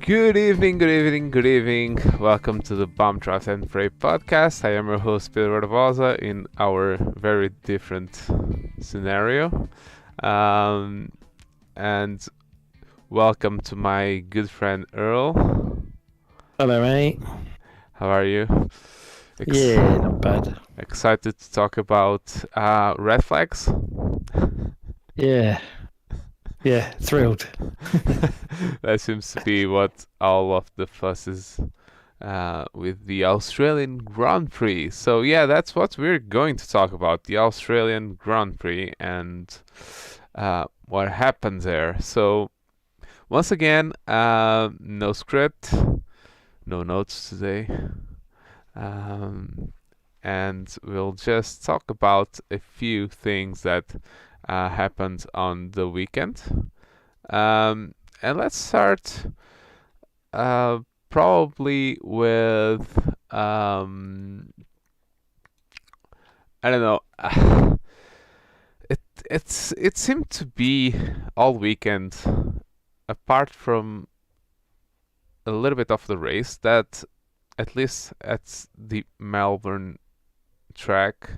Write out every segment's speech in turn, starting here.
Good evening, good evening, good evening. Welcome to the Bomb Trust and Pray podcast. I am your host, Pedro Barbosa, in our very different scenario. Um, and welcome to my good friend Earl. Hello, mate. How are you? Yeah, not bad. Excited to talk about red flags? Yeah, yeah, thrilled. That seems to be what all of the fuss is with the Australian Grand Prix. So yeah, that's what we're going to talk about, the Australian Grand Prix and what happened there. So once again, no script, no notes today, and we'll just talk about a few things that happened on the weekend. And let's start uh, probably with I don't know. It seemed to be all weekend, apart from a little bit of the race, that at least at the Melbourne track,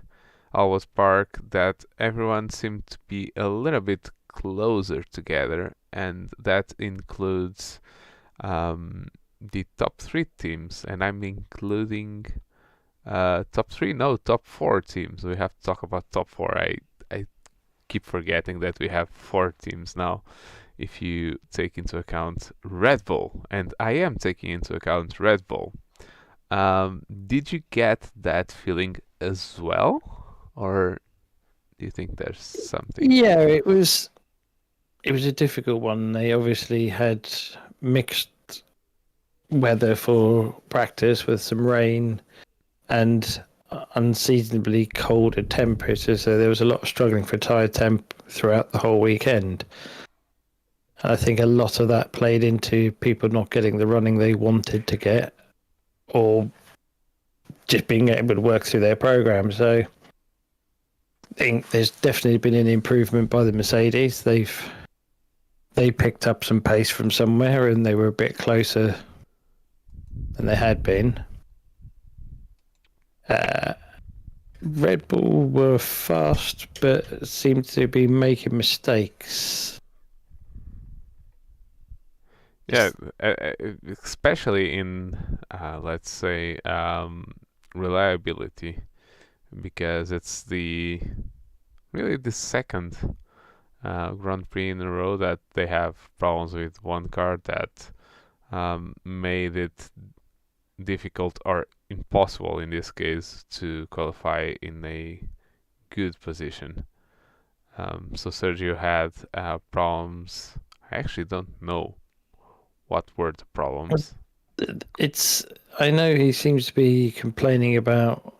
Always Park, that everyone seemed to be a little bit closer together, and that includes the top three teams, and I'm including top three, no, top four teams. We have to talk about top four. I keep forgetting that we have four teams now. If you take into account Red Bull, and I am taking into account Red Bull, did you get that feeling as well, or do you think there's something? Yeah, it was a difficult one. They obviously had mixed weather for practice with some rain and unseasonably colder temperatures, so there was a lot of struggling for tyre temp throughout the whole weekend. And I think a lot of that played into people not getting the running they wanted to get, or just being able to work through their program. So I think there's definitely been an improvement by the Mercedes. They picked up some pace from somewhere, and they were a bit closer than they had been. Red Bull were fast, but seemed to be making mistakes. Yeah, especially in let's say reliability, because it's the really the second Grand Prix in a row that they have problems with one car that made it difficult or impossible in this case to qualify in a good position. So Sergio had problems. I actually don't know what were the problems. It's I know he seems to be complaining about.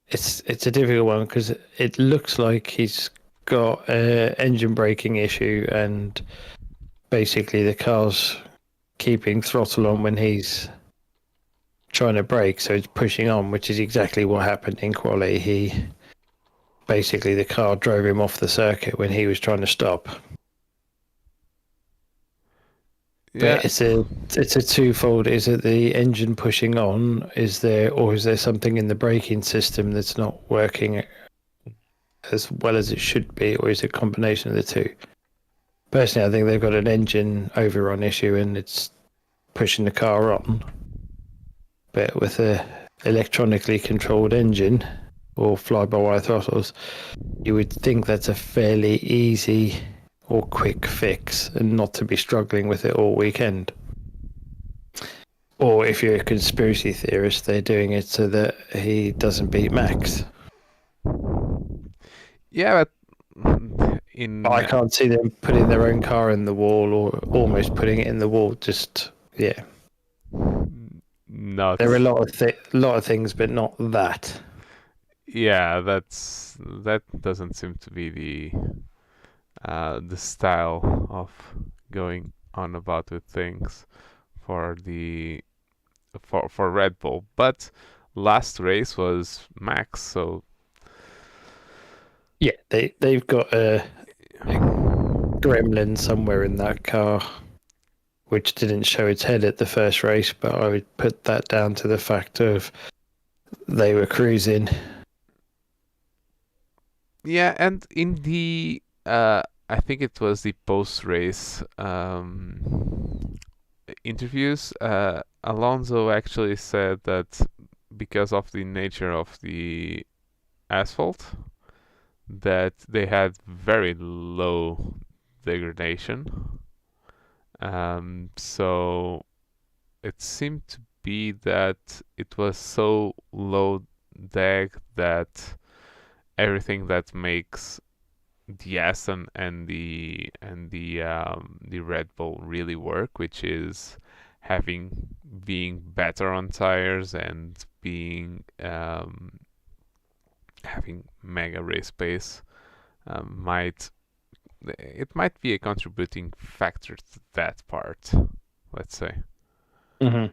It's a difficult one because it looks like he's got an engine braking issue, and basically the car's keeping throttle on when he's trying to brake, so it's pushing on, which is exactly what happened in quali. Basically the car drove him off the circuit when he was trying to stop. Yeah, But it's a twofold. Is it the engine pushing on? Is there something in the braking system that's not working as well as it should be, or is it a combination of the two? Personally, I think they've got an engine overrun issue and it's pushing the car on. But with a electronically controlled engine or fly-by-wire throttles, you would think that's a fairly easy or quick fix and not to be struggling with it all weekend. Or if you're a conspiracy theorist, they're doing it so that he doesn't beat Max. yeah, but I can't see them putting their own car in the wall or almost putting it in the wall. Just yeah, not. there are a lot of things, but not that. Yeah, that doesn't seem to be the style of going on about with things for the for Red Bull. But last race was Max, so Yeah, they've got a gremlin somewhere in that car which didn't show its head at the first race, but I would put that down to the fact of they were cruising. Yeah, and in the I think it was the post-race interviews, Alonso actually said that because of the nature of the asphalt, that they had very low degradation. So it seemed to be that it was so low deg that everything that makes the Aston and the Red Bull really work, which is being better on tires and being having mega race pace, might be a contributing factor to that part. Let's say. Mm-hmm.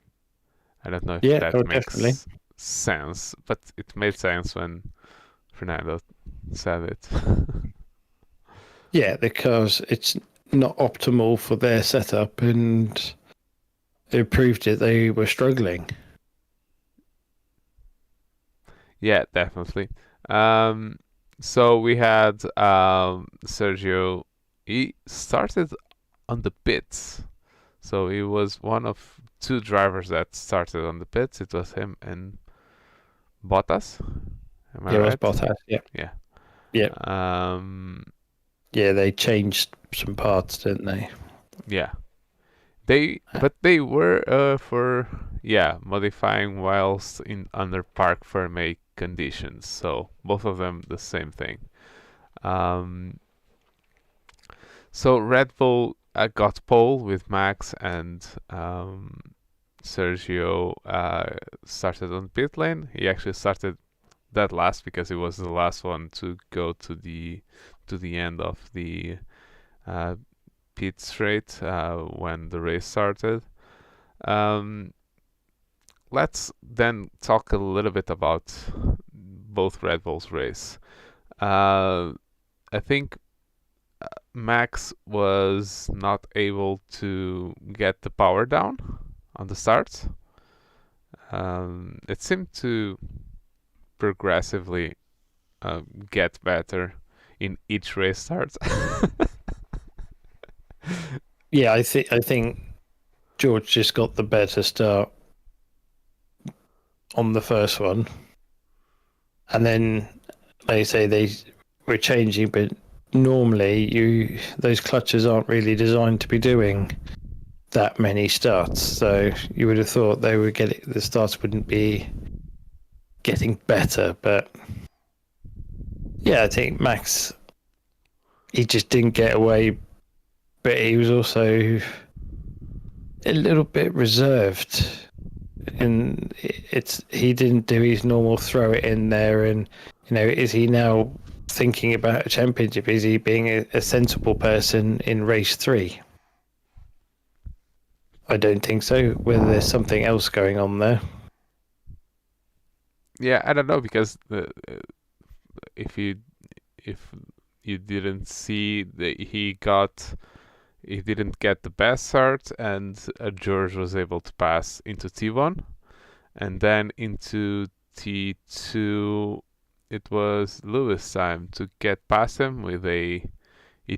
I don't know if Yeah, that definitely. makes sense, but it made sense when Fernando said it. Yeah, because it's not optimal for their setup, and it proved it. They were struggling. Yeah, definitely. So we had Sergio. He started on the pits, so he was one of two drivers that started on the pits. It was him and Bottas. Am I Yeah, it was right? Bottas. Yeah, Yeah. yeah, Um, yeah. They changed some parts, didn't they? yeah. They were for modifying whilst in under park Fermé conditions. So both of them the same thing. Um, so Red Bull got pole with Max, and Sergio started on pit lane. He actually started that last because he was the last one to go to the end of the uh, pit straight when the race started. Um, let's then talk a little bit about both Red Bull's race. I think Max was not able to get the power down on the start. It seemed to progressively get better in each race start. Yeah, I think George just got the better start on the first one, and then like you say they were changing, but normally those clutches aren't really designed to be doing that many starts. So you would have thought they would the starts wouldn't be getting better, but yeah, I think Max he just didn't get away, but he was also a little bit reserved. And he didn't do his normal throw it in there, and is he now thinking about a championship? Is he being a sensible person in race 3? I don't think so. Whether there's something else going on there. Yeah, I don't know because if you if you didn't see that he didn't get the best start, and George was able to pass into T1, and then into T2 it was Lewis' time to get past him with he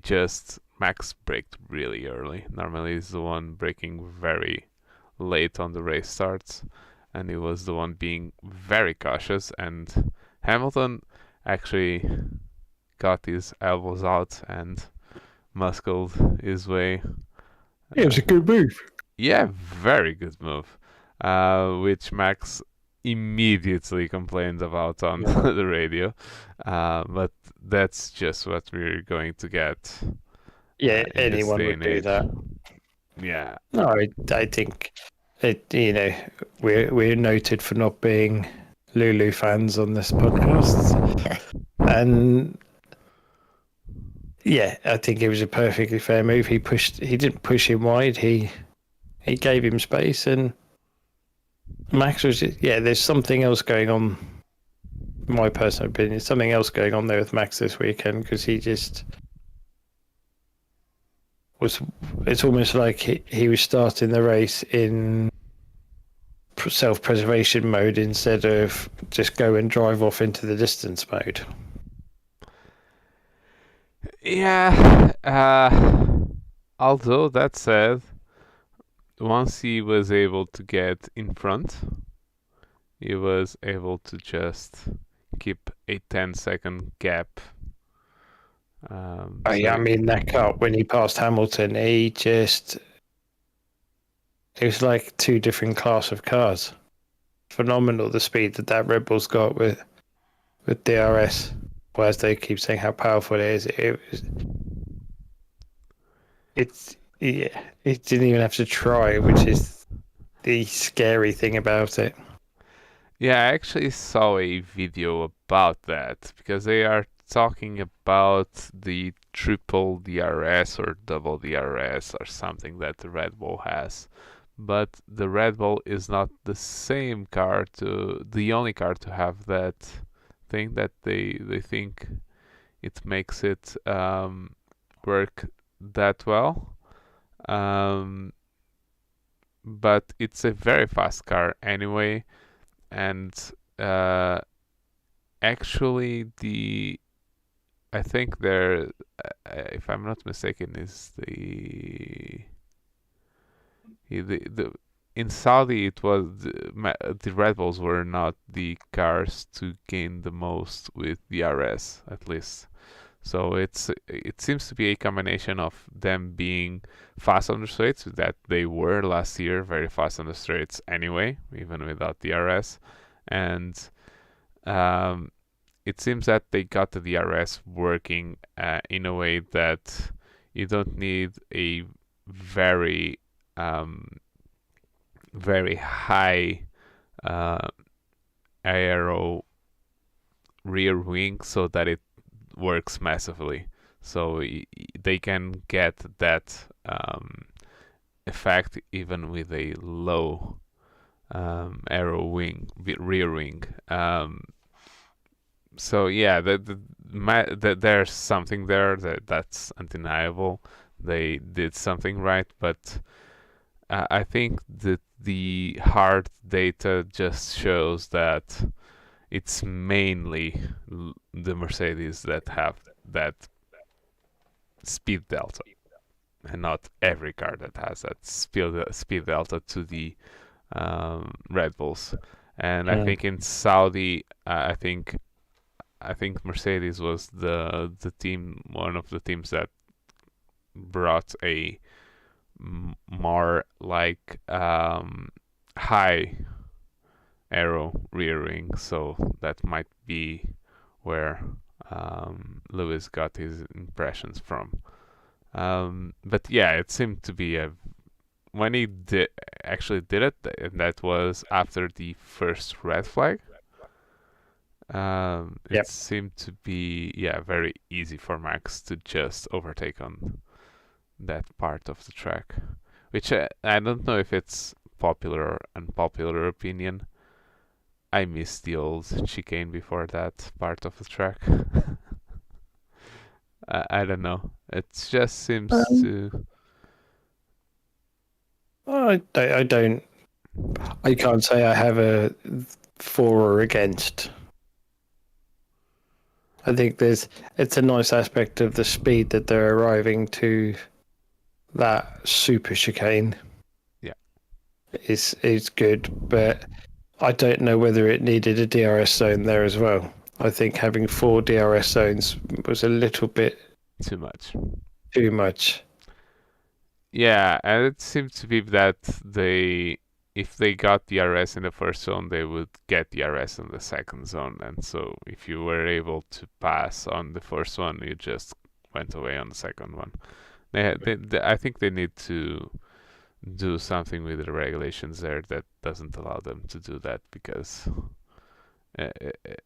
just Max braked really early. Normally he's the one braking very late on the race starts, and he was the one being very cautious, and Hamilton actually got his elbows out and muscled his way. It was a good move. Yeah, very good move. Which Max immediately complained about on the radio. But that's just what we're going to get Yeah, in this anyone day would and do age. that. Yeah. No, I think it. We're noted for not being Lulu fans on this podcast, and yeah, I think it was a perfectly fair move. He didn't push him wide. He gave him space, and Max was there's something else going on. In my personal opinion, something else going on there with Max this weekend because he just was it's almost like he was starting the race in self-preservation mode instead of just go and drive off into the distance mode. Yeah. Although that said, once he was able to get in front, he was able to just keep a 10-second gap. Yeah, I mean that cut when he passed Hamilton, it was like two different class of cars. Phenomenal the speed that Red Bull's got with DRS. Whereas they keep saying how powerful it is, it didn't even have to try, which is the scary thing about it. Yeah, I actually saw a video about that because they are talking about the triple DRS or double DRS or something that the Red Bull has. But the Red Bull is not the only car to have that thing that they think it makes it work that well. But it's a very fast car anyway, and actually I think there, if I'm not mistaken, is the in Saudi it was the Red Bulls were not the cars to gain the most with DRS at least. So it seems to be a combination of them being fast on the straights that they were last year, very fast on the straights anyway, even without DRS, and it seems that they got the DRS working in a way that you don't need a very very high uh, aero rear wing so that it works massively. So they can get that effect even with a low aero wing, rear wing. So yeah, there's something there that's undeniable. They did something right, but I think that the hard data just shows that it's mainly the Mercedes that have that speed delta, and not every car that has that speed delta to the Red Bulls. And I think in Saudi, I think Mercedes was the team, one of the teams that brought a more like high aero rear wing, so that might be where Lewis got his impressions from. But yeah, it seemed to be when he actually did it, and that was after the first red flag. It seemed to be very easy for Max to just overtake on that part of the track, which I don't know if it's popular or unpopular opinion. I miss the old chicane before that part of the track. I don't know. It just seems to. I don't. I can't say I have a for or against. I think it's a nice aspect of the speed that they're arriving to that super chicane. Yeah, is good, but I don't know whether it needed a DRS zone there as well. I think having 4 DRS zones was a little bit too much. Too much. Yeah, and it seems to be that if they got DRS in the first zone, they would get DRS in the second zone. And so if you were able to pass on the first one, you just went away on the second one. I think they need to do something with the regulations there that doesn't allow them to do that, because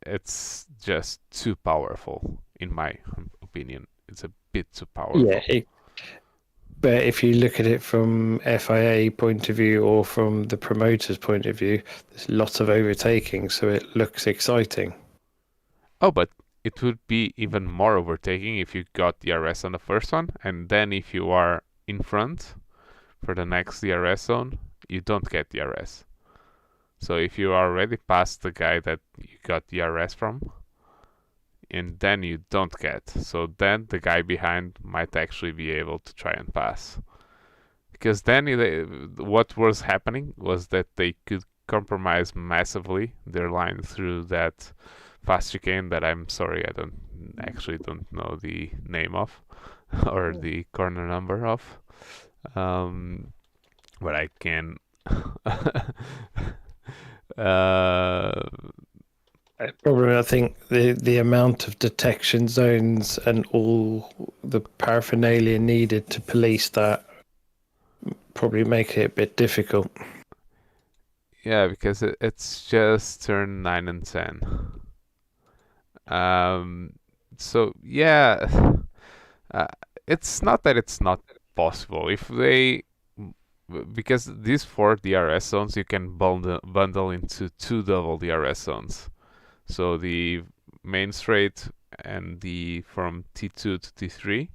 it's just too powerful, in my opinion. It's a bit too powerful. Yeah, but if you look at it from FIA point of view or from the promoter's point of view, there's lots of overtaking, so it looks exciting. Oh, but it would be even more overtaking if you got DRS on the first one, and then if you are in front for the next DRS zone, you don't get DRS. So if you are already past the guy that you got DRS from, and then you don't get, so then the guy behind might actually be able to try and pass. Because then what was happening was that they could compromise massively their line through that fast chicane that I'm sorry I don't know the name of or the corner number of, but I can Probably, I think the amount of detection zones and all the paraphernalia needed to police that probably make it a bit difficult. Yeah, because it's just turn 9 and 10. So yeah, it's not that it's not possible. If they, because these 4 DRS zones you can bundle into 2 double DRS zones. So the main straight and the from T2 to T3,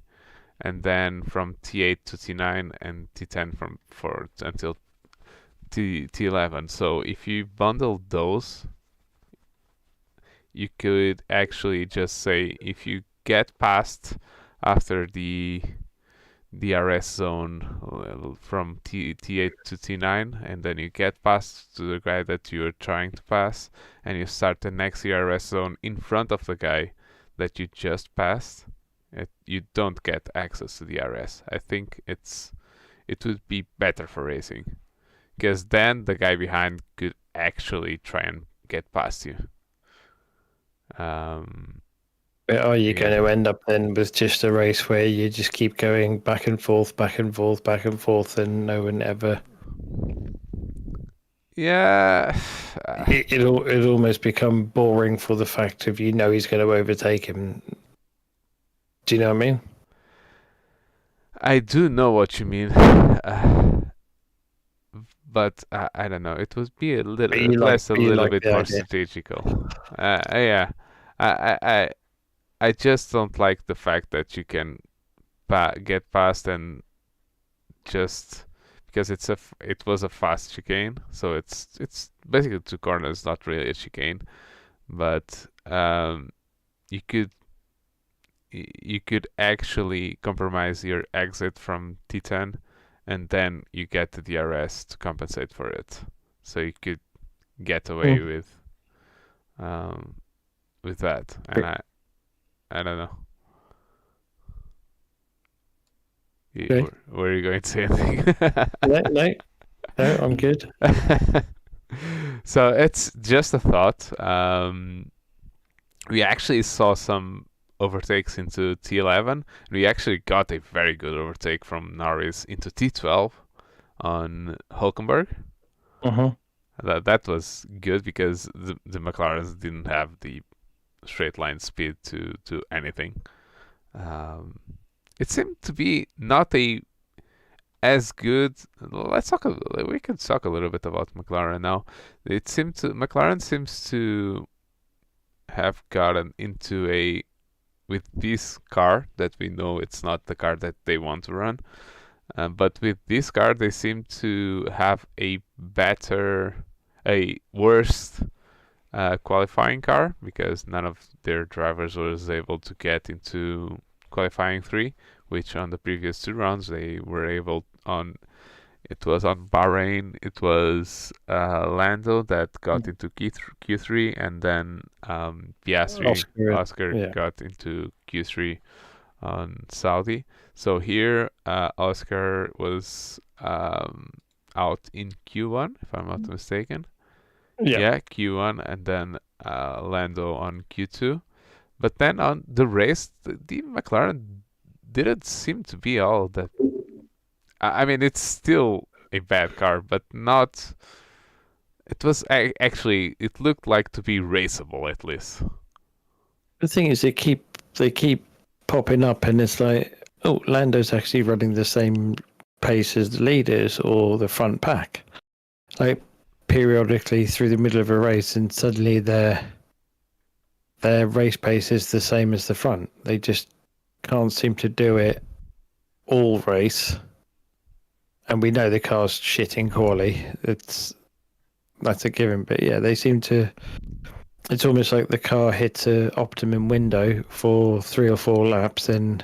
and then from T8 to T9 and T10 from until T11. So if you bundle those, you could actually just say if you get past after the DRS zone from T8 to T9, and then you get past to the guy that you're trying to pass, and you start the next DRS zone in front of the guy that you just passed, you don't get access to DRS. I think it would be better for racing, because then the guy behind could actually try and get past you. But are you going to end up then with just a race where you just keep going back and forth, back and forth, back and forth, and no one ever? Yeah, it'll almost become boring for the fact of he's going to overtake him. Do you know what I mean? I do know what you mean, but I don't know. It would be a little bit more strategical. Yeah, I just don't like the fact that you can get past and just because it was a fast chicane, so it's basically 2 corners, not really a chicane, but you could actually compromise your exit from T10, and then you get the DRS to compensate for it, so you could get away with that, and I don't know. Okay. Were you going to say anything? No, I'm good. So it's just a thought. We actually saw some overtakes into T11. We actually got a very good overtake from Norris into T12 on Hulkenberg. That was good because the McLarens didn't have the straight line speed to do anything. It seemed to be not as good. We can talk a little bit about McLaren now. McLaren seems to have gotten into with this car that we know it's not the car that they want to run. But with this car, they seem to have a worse qualifying car because none of their drivers was able to get into qualifying 3, which on the previous 2 rounds they were able on. It was on Bahrain. It was Lando that got into Q3, and then Piastri, Oscar got into Q3 on Saudi. So here, Oscar was out in Q1, if I'm not mistaken. Yeah, Q1, and then Lando on Q2. But then on the race, the McLaren didn't seem to be all that. I mean, it's still a bad car, but not. It was actually. It looked like to be raceable at least. The thing is, they keep popping up, and it's like, oh, Lando's actually running the same pace as the leaders or the front pack. Like periodically through the middle of a race, and suddenly their race pace is the same as the front. They just can't seem to do it all race. and we know the car's shit in quali. That's a given. But yeah, they seem to. It's almost like the car hits a optimum window for 3 or 4 laps, and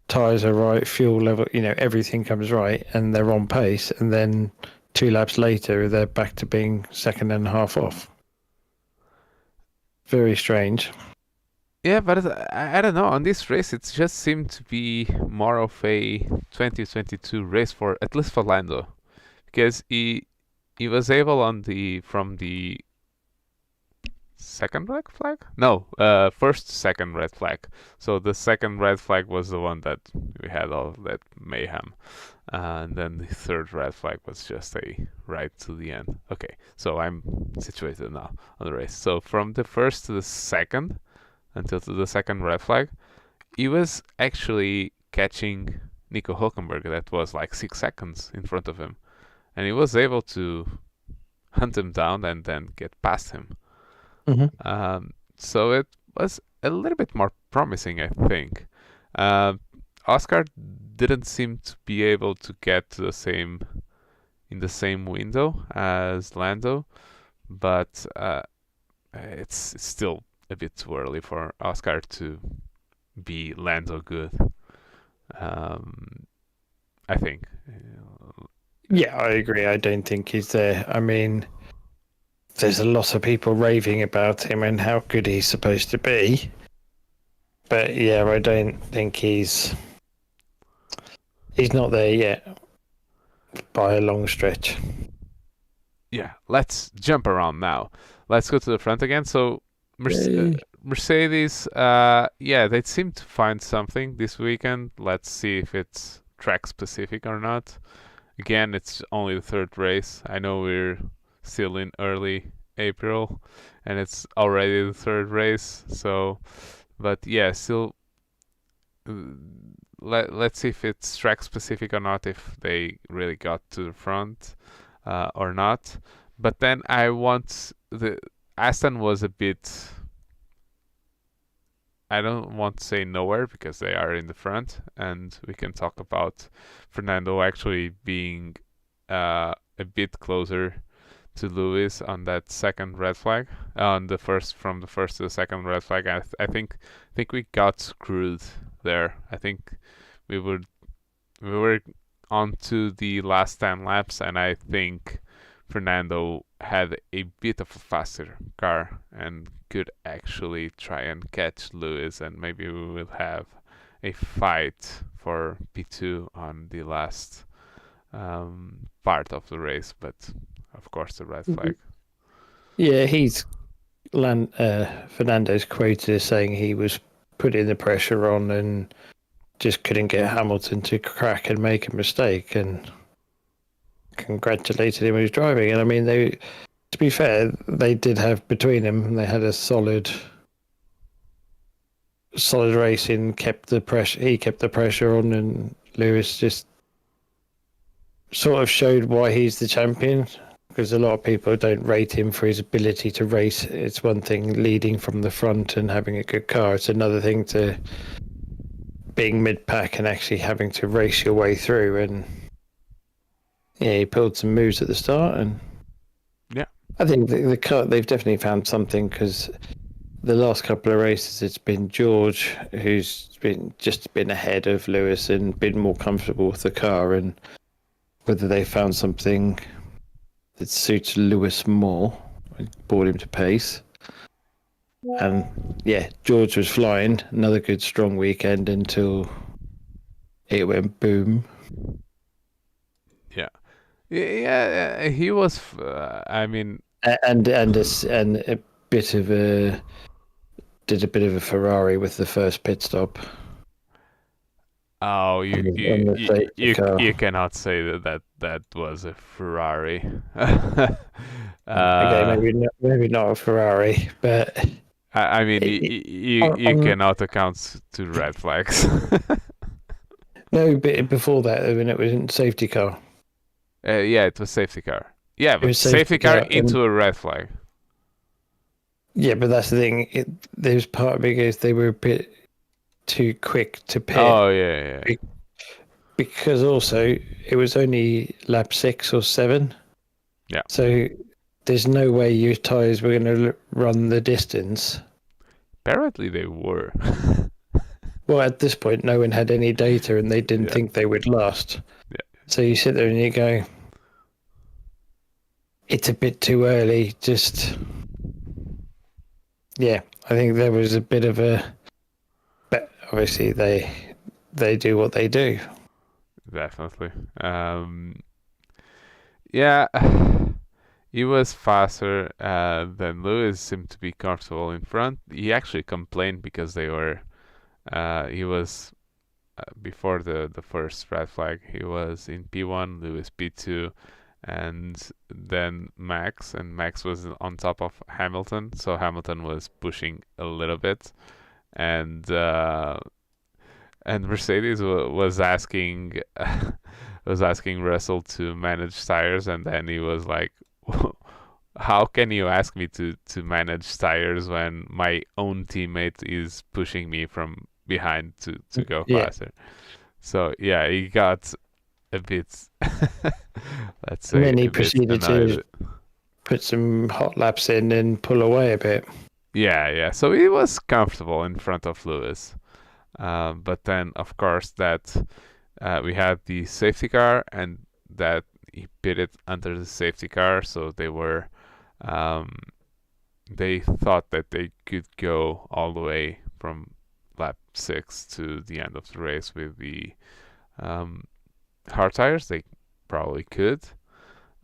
tires are right, fuel level, everything comes right, and they're on pace, and then 2 laps later they're back to being second and a half off. Very strange. Yeah, but I don't know. On this race, it just seemed to be more of a 2022 race for at least for Lando, because he was able from the second red flag? No, second red flag. So the second red flag was the one that we had all that mayhem. And then the third red flag was just a right to the end. Okay, so I'm situated now on the race. So from the first to the second, until to the second red flag, he was actually catching Nico Hulkenberg. That was like 6 seconds in front of him. And he was able to hunt him down and then get past him. Mm-hmm. So it was a little bit more promising, I think. Oscar didn't seem to be able to get to in the same window as Lando, but it's still a bit too early for Oscar to be Lando good. I think. Yeah, I agree. I don't think he's there. I mean, there's a lot of people raving about him and how good he's supposed to be. But yeah, I don't think he's not there yet by a long stretch. Yeah, let's jump around now. Let's go to the front again. So Mercedes, they seem to find something this weekend. Let's see if it's track specific or not. Again, it's only the third race. I know we're still in early April and it's already the third race. So, but yeah, still, let's see if it's track specific or not, if they really got to the front or not. But then Aston was a bit, I don't want to say nowhere because they are in the front, and we can talk about Fernando actually being a bit closer to Lewis on that second red flag, from the first to the second red flag. I think we got screwed there. I think we were on to the last 10 laps, and I think Fernando had a bit of a faster car and could actually try and catch Lewis, and maybe we will have a fight for P2 on the last part of the race, but of course the red flag. Yeah, Fernando's quoted as saying he was putting the pressure on and just couldn't get Hamilton to crack and make a mistake, and congratulated him on his driving. And I mean, to be fair, they did have between them, they had a solid racing, he kept the pressure on, and Lewis just sort of showed why he's the champion, because a lot of people don't rate him for his ability to race. It's one thing leading from the front and having a good car, it's another thing to being mid-pack and actually having to race your way through. And yeah, he pulled some moves at the start, and yeah, I think the car, they've definitely found something, because the last couple of races it's been George who's been ahead of Lewis and been more comfortable with the car, and whether they found something that suits Lewis more brought him to pace. And yeah, George was flying, another good strong weekend until it went boom. Yeah, he was. I mean, and a bit of a Ferrari with the first pit stop. Oh, you cannot say that was a Ferrari. Okay, maybe not a Ferrari, but I mean, you cannot account to red flags. No, but before that, I mean, it was a safety car. Yeah, it was safety car. Yeah, but safety car into a red flag. Yeah, but that's the thing. There's part because they were a bit too quick to pit. Oh yeah. because also it was only lap 6 or 7. Yeah. So there's no way your tyres were going to run the distance. Apparently they were. Well, at this point, no one had any data and they didn't Yeah. think they would last. Yeah. So you sit there and you go, it's a bit too early. Yeah, I think there was a bit of a. But obviously, they do what they do. Definitely. Yeah, he was faster than Lewis. Seemed to be comfortable in front. He actually complained because they were. He was before the first red flag. He was in P1, Lewis P2, and then Max. And Max was on top of Hamilton, so Hamilton was pushing a little bit, and Mercedes was asking was asking Russell to manage tires, and then he was like, "How can you ask me to manage tires when my own teammate is pushing me from behind to go faster?" So yeah, he got a bit, let's say, And then he a bit proceeded annoyed. to put some hot laps in and pull away a bit. Yeah. So he was comfortable in front of Lewis. But then, of course, that we had the safety car, and that he pitted under the safety car, so they thought that they could go all the way from lap 6 to the end of the race with the hard tires. They probably could.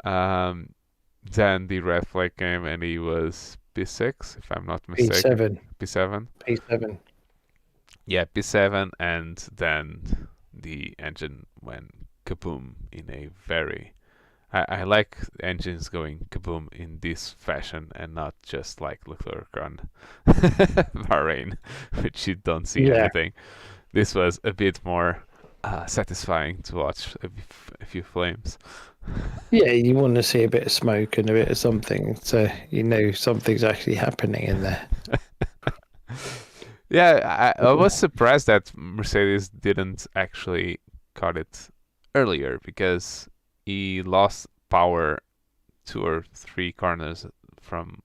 Then the red flag came, and he was P6, if I'm not mistaken. P7. P7. P7. Yeah, P7, and then the engine went kaboom in a very. I like engines going kaboom in this fashion and not just like Leclerc on Bahrain, which you don't see anything. This was a bit more satisfying to watch a few flames. Yeah, you want to see a bit of smoke and a bit of something, so you know something's actually happening in there. Yeah, I was surprised that Mercedes didn't actually cut it earlier, because he lost power 2 or 3 corners from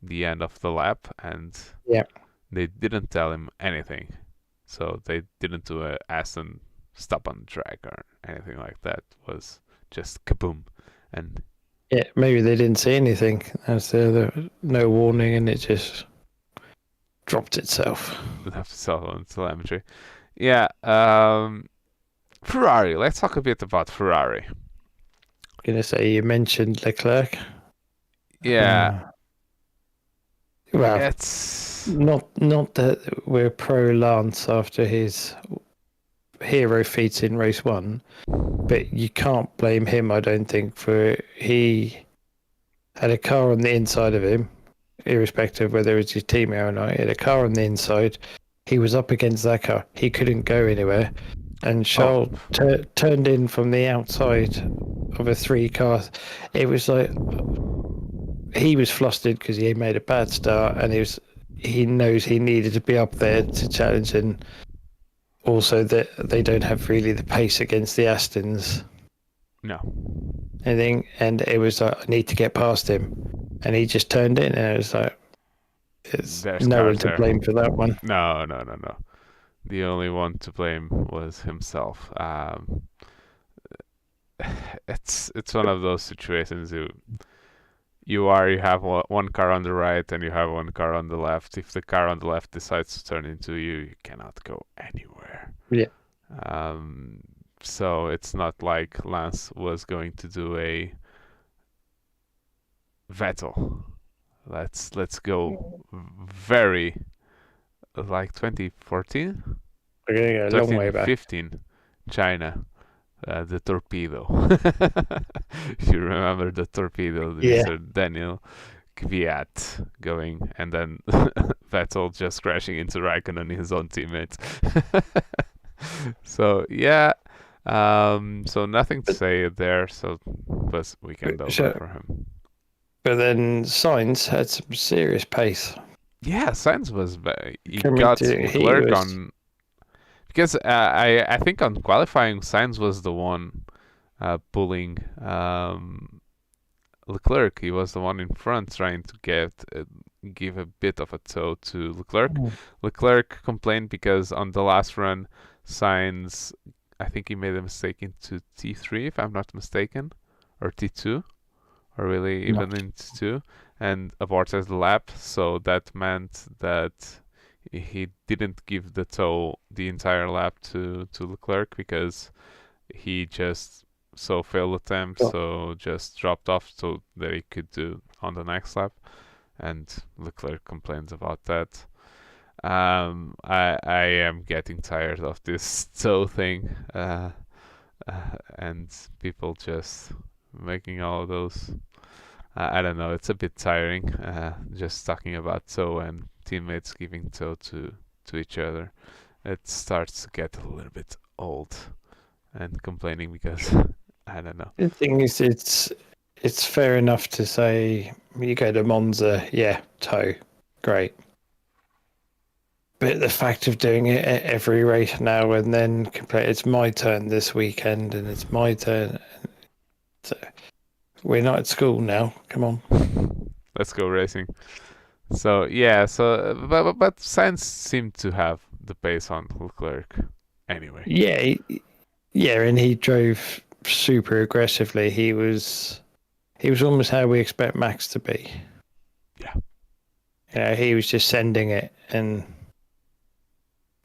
the end of the lap, and they didn't tell him anything. So they didn't do a Aston stop on the track or anything like that. It was just kaboom. And yeah, maybe they didn't see anything. As there no warning, and it just dropped itself. Have to sell on telemetry. Yeah. Ferrari. Let's talk a bit about Ferrari. I'm gonna say you mentioned Leclerc. Yeah. Well, it's not that we're pro Lance after his hero feats in race 1, but you can't blame him. I don't think he had a car on the inside of him, irrespective of whether it's his teammate or not. He had a car on the inside. He was up against that car. He couldn't go anywhere. And Charles turned in from the outside of a 3 car. It was like he was flustered because he made a bad start, and he knows he needed to be up there to challenge, and also that they don't have really the pace against the Astons. No. And it was like, I need to get past him. And he just turned in, and it was like, there's no one to blame for that one. No. The only one to blame was himself. It's one of those situations. You have one car on the right and you have one car on the left. If the car on the left decides to turn into you, you cannot go anywhere. Yeah. So it's not like Lance was going to do a Vettel. Let's go very like 2014. We're gonna go a long way back. 15, China. The torpedo. If you remember the torpedo, Mr. Daniel Kvyat going, and then Vettel just crashing into Raikkonen, his own teammate. So yeah, so nothing to say there. So plus weekend over for him. But then Sainz had some serious pace. Yeah, Sainz was he got Leclerc on, because I think on qualifying, Sainz was the one pulling Leclerc. He was the one in front trying to give a bit of a toe to Leclerc. Mm. Leclerc complained because on the last run, Sainz, I think he made a mistake into T3, if I'm not mistaken, or T2, or really No. even in T2, and aborted the lap. So that meant that he didn't give the toe the entire lap to Leclerc because he just failed attempt, Sure. so just dropped off so that he could do on the next lap, and Leclerc complains about that. I am getting tired of this toe thing, and people just making all of those. I don't know. It's a bit tiring, just talking about toe and teammates giving toe to each other. It starts to get a little bit old, and complaining because I don't know. The thing is, it's fair enough to say you go to Monza, yeah, toe, great. But the fact of doing it at every race now and then, it's my turn this weekend and it's my turn. So we're not at school now. Come on. Let's go racing. So yeah, but Sainz seemed to have the pace on Leclerc anyway. Yeah, yeah, and he drove super aggressively. He was almost how we expect Max to be. Yeah. He was just sending it and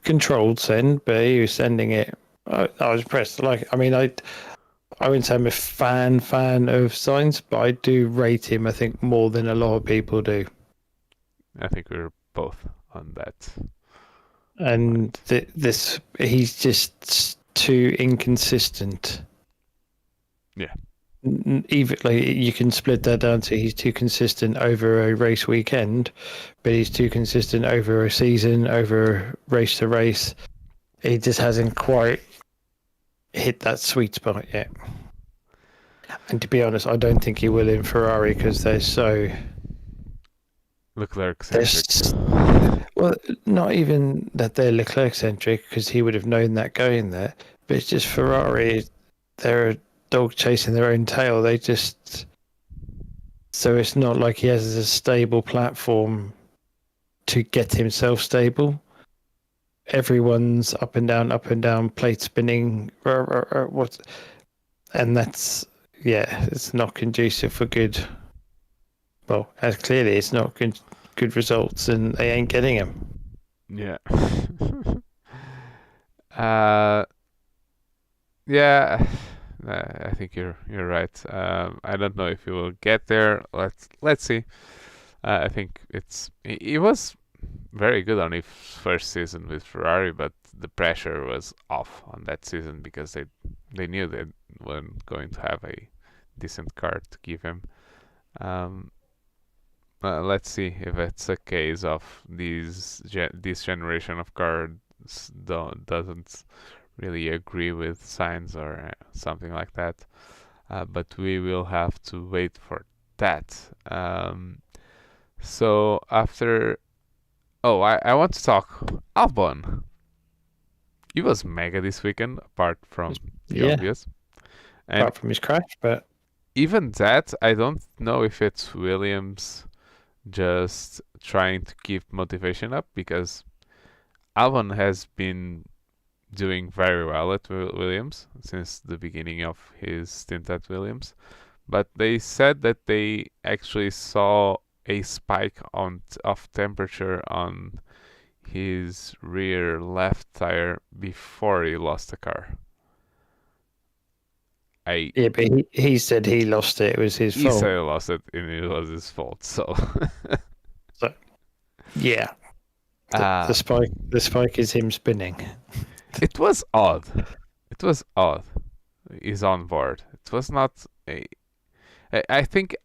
controlled send, but he was sending it. I was impressed. Like, I mean, I wouldn't say I'm a fan of Sainz, but I do rate him. I think more than a lot of people do. I think we're both on that. And this, he's just too inconsistent. Yeah. Even like you can split that down to he's too consistent over a race weekend, but he's too consistent over a season, over race to race. He just hasn't quite hit that sweet spot yet. And to be honest, I don't think he will in Ferrari because they're so Leclerc centric. well, not even that they're Leclerc centric because he would have known that going there, but it's just Ferrari. They're a dog chasing their own tail. They just so it's not like he has a stable platform to get himself stable. Everyone's up and down, plate spinning. What? And that's it's not conducive for good. Well, as clearly it's not good results, and they ain't getting them. Yeah. Yeah. I think you're right. I don't know if he will get there. Let's see. I think he was very good on his first season with Ferrari, but the pressure was off on that season because they knew they weren't going to have a decent car to give him. Let's see if it's a case of this generation of cars doesn't really agree with Sainz or something like that. But we will have to wait for that. So after, I want to talk Albon. He was mega this weekend, apart from the obvious. And apart from his crash, but even that, I don't know if it's Williams just trying to keep motivation up because Albon has been doing very well at Williams since the beginning of his stint at Williams, but they said that they actually saw a spike of temperature on his rear left tire before he lost the car. but he said he lost it. It was his fault. He said he lost it, and it was his fault. So, yeah, the spike is him spinning. It was odd. He's on board. It was not a. I think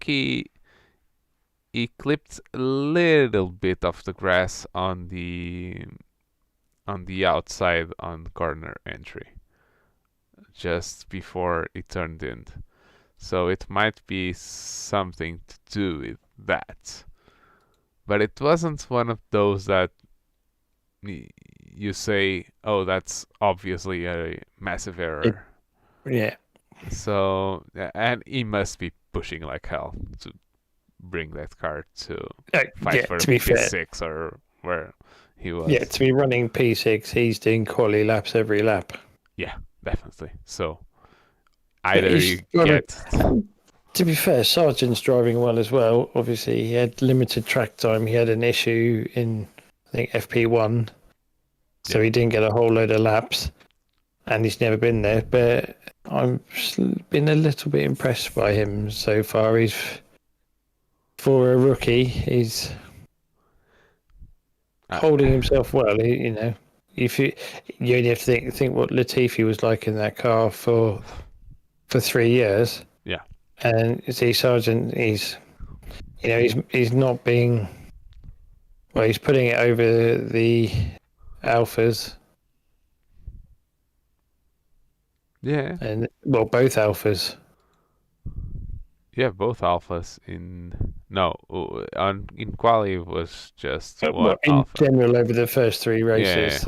he clipped a little bit of the grass on the outside on corner entry just before it turned in. So it might be something to do with that. But it wasn't one of those that you say, oh, that's obviously a massive error. Yeah. So, and he must be pushing like hell to bring that car to fight Yeah, for to be fair, P6 or where he was. yeah, to be running P6, he's doing quali laps every lap. Yeah, definitely. So But either he's you got get to be fair, Sargent's driving well as well. Obviously, he had limited track time. He had an issue in, I think, FP1, so Yeah. he didn't get a whole load of laps, and he's never been there. But I've been a little bit impressed by him so far. He's, for a rookie, he's holding himself well. You know, if you only have to think what Latifi was like in that car for 3 years. Yeah. And see, Sargent, he's not being, well, he's putting it over the alphas. Yeah. And well, both alphas. Yeah, both alphas in in quali it was just one In alpha. general, over the first 3 races,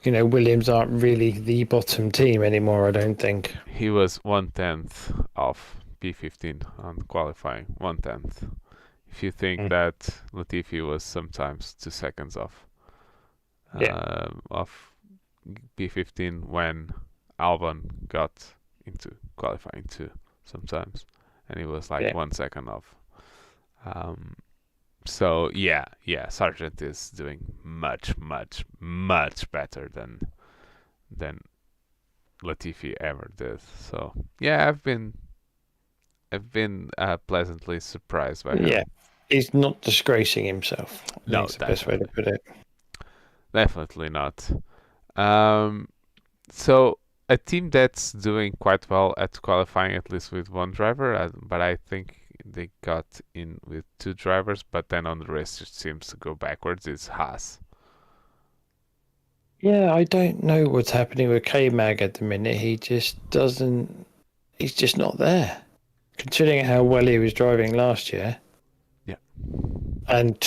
Williams aren't really the bottom team anymore. I don't think He was 1/10 off P15 on qualifying. 1/10. If you think that Latifi was sometimes 2 seconds off of P15 when Albon got into qualifying too sometimes, and he was like 1 second off. So yeah, Sargent is doing much better than Latifi ever did. So yeah, I've been pleasantly surprised by him. Yeah, he's not disgracing himself. No, that's the best way to put it. Definitely not. So a team that's doing quite well at qualifying, at least with one driver, but I think they got in with 2 drivers, but then on the race it seems to go backwards, is Haas. Yeah, I don't know what's happening with K-Mag at the minute. He just doesn't, he's just not there. Considering how well he was driving last year. Yeah. And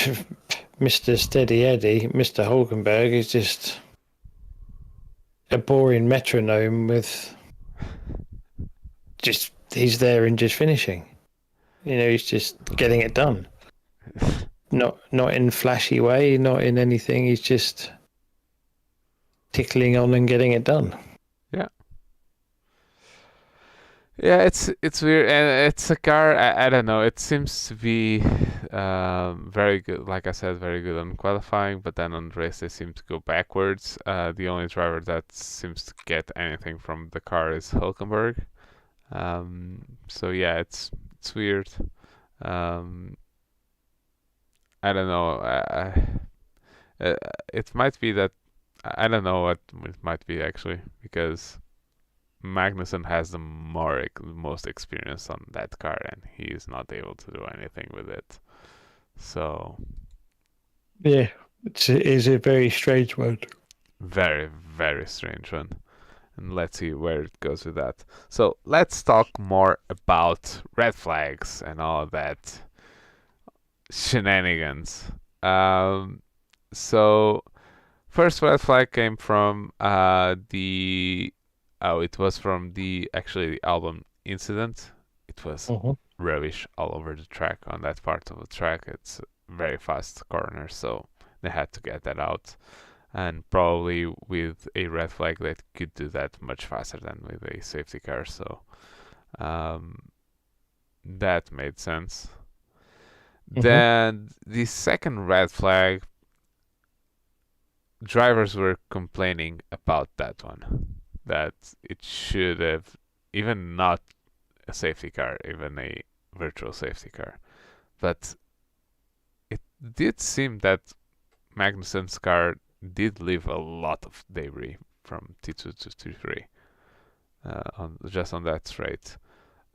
Mr. Steady Eddie, Mr. Hulkenberg, is just a boring metronome with just, he's there and just finishing. He's just getting it done. Not in flashy way, not in anything. He's just tickling on and getting it done. Yeah, it's weird, and it's a car. I don't know. It seems to be very good. Like I said, very good on qualifying, but then on the race they seem to go backwards. The only driver that seems to get anything from the car is Hulkenberg. So yeah, it's weird. I don't know. It might be that I don't know what it might be actually, because Magnussen has the most experience on that car, and he is not able to do anything with it. So yeah, it is a very strange one. Very, very strange one. And let's see where it goes with that. So let's talk more about red flags and all that shenanigans. So first red flag came from it was from the Albon incident. It was rubbish all over the track on that part of the track. It's a very fast corner, so they had to get that out. And probably with a red flag, they could do that much faster than with a safety car. So that made sense. Then the second red flag, drivers were complaining about that one, that it should have, even not a safety car, even a virtual safety car. But it did seem that Magnussen's car did leave a lot of debris from T2 to T3 just on that straight.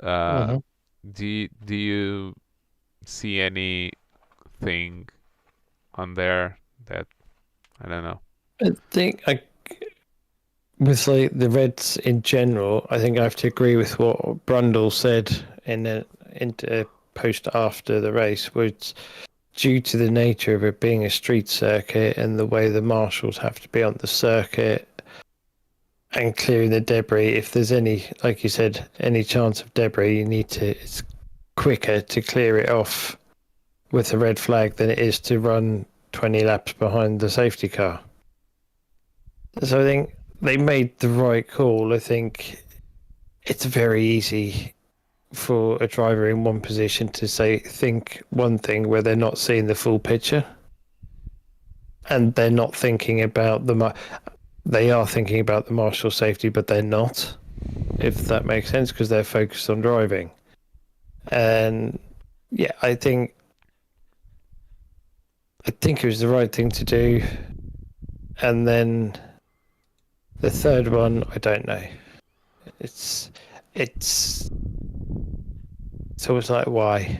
Do you see anything on there that, I don't know? I think with like the Reds in general, I think I have to agree with what Brundle said in a post after the race, which due to the nature of it being a street circuit and the way the marshals have to be on the circuit and clearing the debris, if there's any, like you said, any chance of debris, you need to, it's quicker to clear it off with a red flag than it is to run 20 laps behind the safety car. So I think they made the right call. I think it's very easy for a driver in one position to think one thing where they're not seeing the full picture, and they're not thinking about they are thinking about the marshal safety, but they're not, if that makes sense, because they're focused on driving. And yeah, I think it was the right thing to do. And then the third one, I don't know. It's always like, why?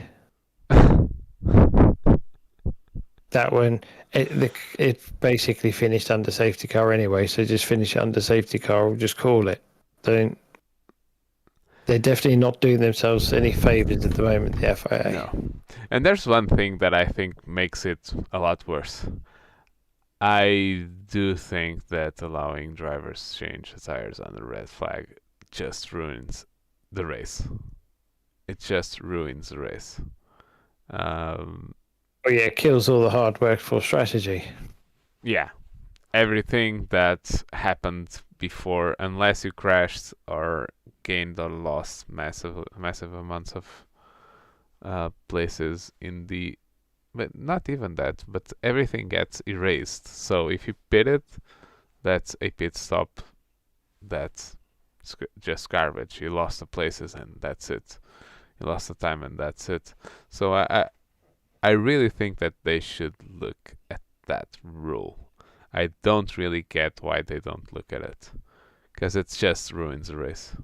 That one, it basically finished under safety car anyway, so just finish it under safety car or just call it. They're definitely not doing themselves any favours at the moment, the FIA. No. And there's one thing that I think makes it a lot worse. I do think that allowing drivers to change the tires on the red flag just ruins the race. It just ruins the race. Oh yeah, it kills all the hard work for strategy. Yeah, everything that happened before, unless you crashed or gained or lost massive amounts of places in the, but not even that, but everything gets erased. So if you pitted, that's a pit stop. That's just garbage. You lost the places and that's it. You lost the time and that's it. So I really think that they should look at that rule. I don't really get why they don't look at it, because it just ruins the race.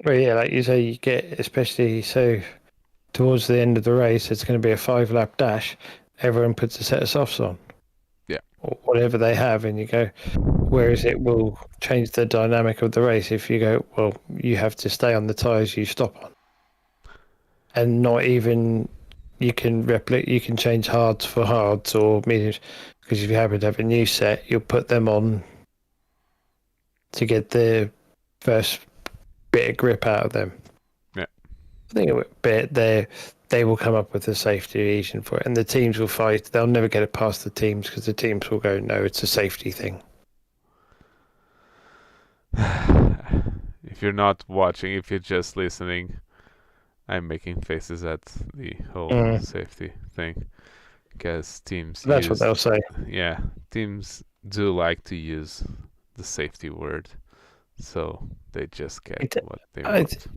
Well, yeah, like you say, you get, especially so towards the end of the race, it's going to be a 5-lap dash. Everyone puts a set of softs on. Yeah. Or whatever they have, and you go, whereas it will change the dynamic of the race if you go, well, you have to stay on the tyres you stop on. And not even, you can change hards for hards or mediums, because if you happen to have a new set, you'll put them on to get the first bit of grip out of them. Yeah. I think they will come up with a safety reason for it, and the teams will fight. They'll never get it past the teams, because the teams will go, no, it's a safety thing. If you're not watching, if you're just listening, I'm making faces at the whole safety thing, because teams. That's what they'll say. Yeah, teams do like to use the safety word, so they just get what they want.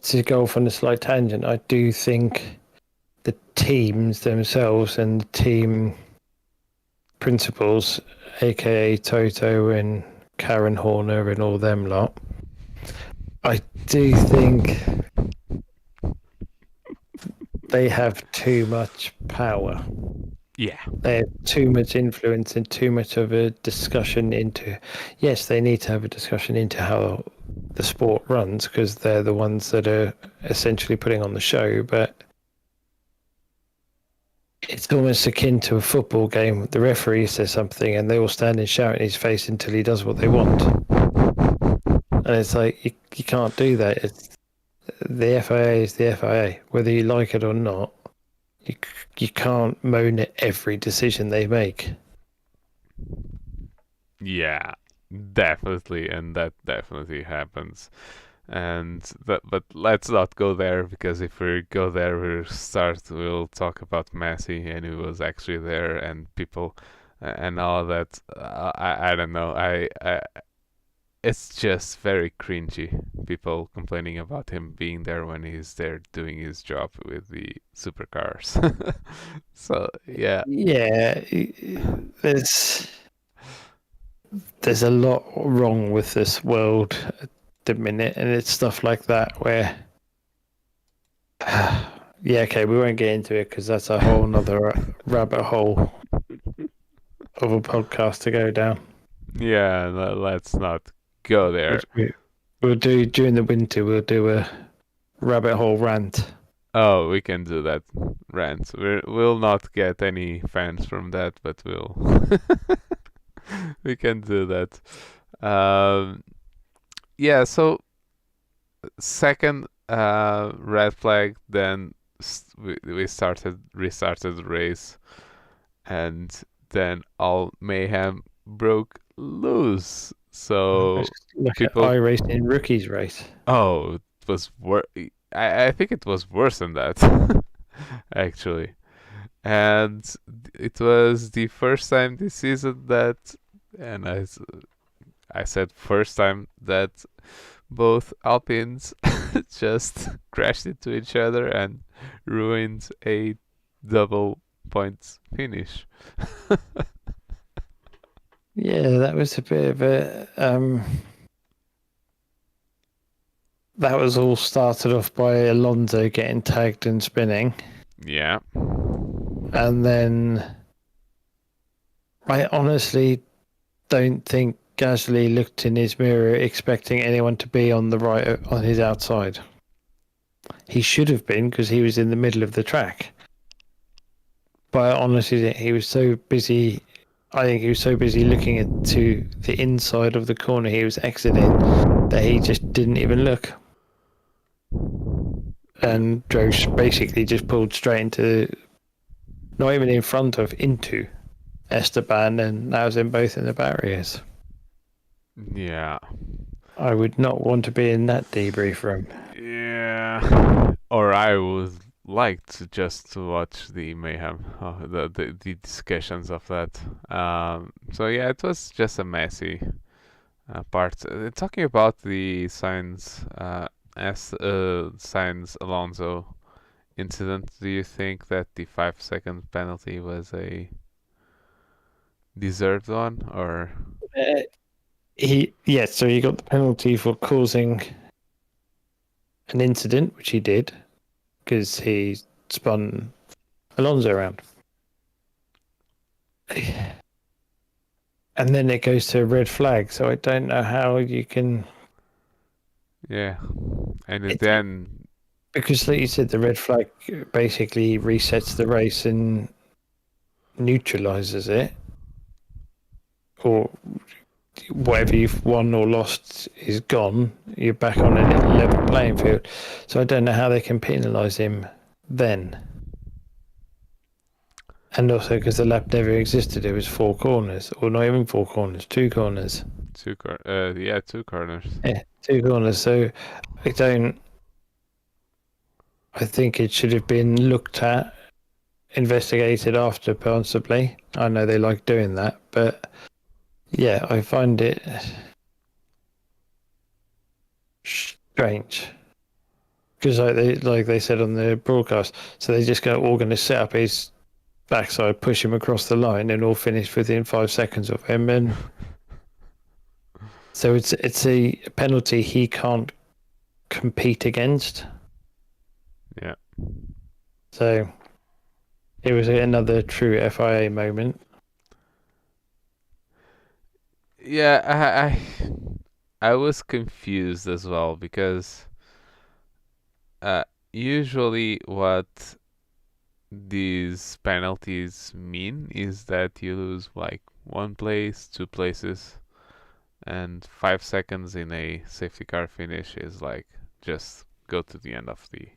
To go off on a slight tangent, I do think the teams themselves and the team principals, aka Toto and Karen Horner and all them lot, I do think they have too much power. Yeah. They have too much influence and too much of a discussion into. Yes, they need to have a discussion into how the sport runs, because they're the ones that are essentially putting on the show, but it's almost akin to a football game. The referee says something and they all stand and shout in his face until he does what they want. And it's like, you can't do that. The FIA is the FIA, whether you like it or not. You can't moan at every decision they make. Yeah, definitely, and that definitely happens. But let's not go there, because if we go there, we'll talk about Messi and who was actually there and people and all that. I don't know. It's just very cringy. People complaining about him being there when he's there doing his job with the supercars. So yeah. Yeah, there's a lot wrong with this world at the minute, and it's stuff like that where, yeah, okay, we won't get into it because that's a whole nother rabbit hole of a podcast to go down. Yeah, let's not go there. We'll do during the winter. We'll do a rabbit hole rant. Oh, we can do that. rant. We'll not get any fans from that, but we can do that. Um, yeah. So second red flag, then we restarted the race, and then all mayhem broke loose. So It's like an people, iRacing rookies race. oh, it was I think it was worse than that, actually. And it was the first time this season that, and I said first time that both Alpines just crashed into each other and ruined a double points finish. Yeah, that was a bit of a. That was all started off by Alonso getting tagged and spinning, Yeah. and then I honestly don't think Gasly looked in his mirror expecting anyone to be on the right on his outside. He should have been because he was in the middle of the track. But honestly, he was so busy. I think he was so busy looking to the inside of the corner he was exiting that he just didn't even look. And drove basically just pulled straight into, not even in front of, into Esteban, and that was them both in the barriers. Yeah. I would not want to be in that debrief room. Yeah. Or I would like to just watch the mayhem, the discussions of that. So yeah, it was just a messy part. Talking about the Sainz Alonso incident, do you think that the 5 second penalty was a deserved one, or? So he got the penalty for causing an incident, which he did, because he spun Alonso around. And then it goes to a red flag, so I don't know how you can. Yeah, and then because, like you said, the red flag basically resets the race and neutralizes it, or whatever you've won or lost is gone. You're back on a level playing field. So I don't know how they can penalise him then. And also because the lap never existed, it was 4 corners, or not even 4 corners, 2 corners. two corners. Yeah, 2 corners. So I think it should have been looked at, investigated after, possibly. I know they like doing that, but yeah, I find it strange. Because like they said on the broadcast, so they just all going to set up his backside, push him across the line, and all finish within 5 seconds of him. And so it's a penalty he can't compete against. Yeah. So it was another true FIA moment. Yeah, I was confused as well because usually what these penalties mean is that you lose like 1 place, 2 places, and 5 seconds in a safety car finish is like just go to the end of the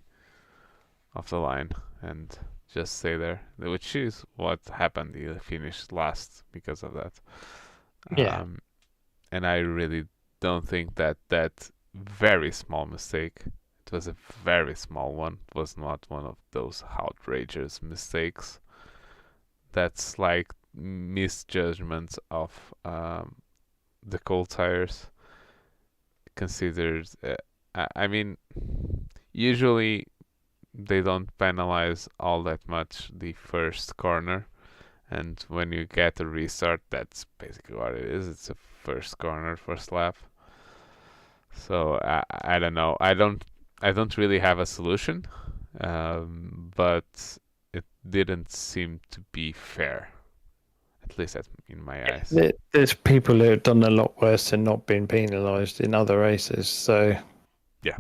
line and just stay there, which is what happened. He finished last because of that. Yeah. And I really don't think that very small mistake, it was a very small one, was not one of those outrageous mistakes. That's like misjudgments of the cold tires considered. I mean, usually they don't penalize all that much the first corner, and when you get a restart, that's basically what it is. It's a first corner, first lap. So I don't know. I don't really have a solution, but it didn't seem to be fair, at least in my eyes. There's people who have done a lot worse and not been penalised in other races. So yeah,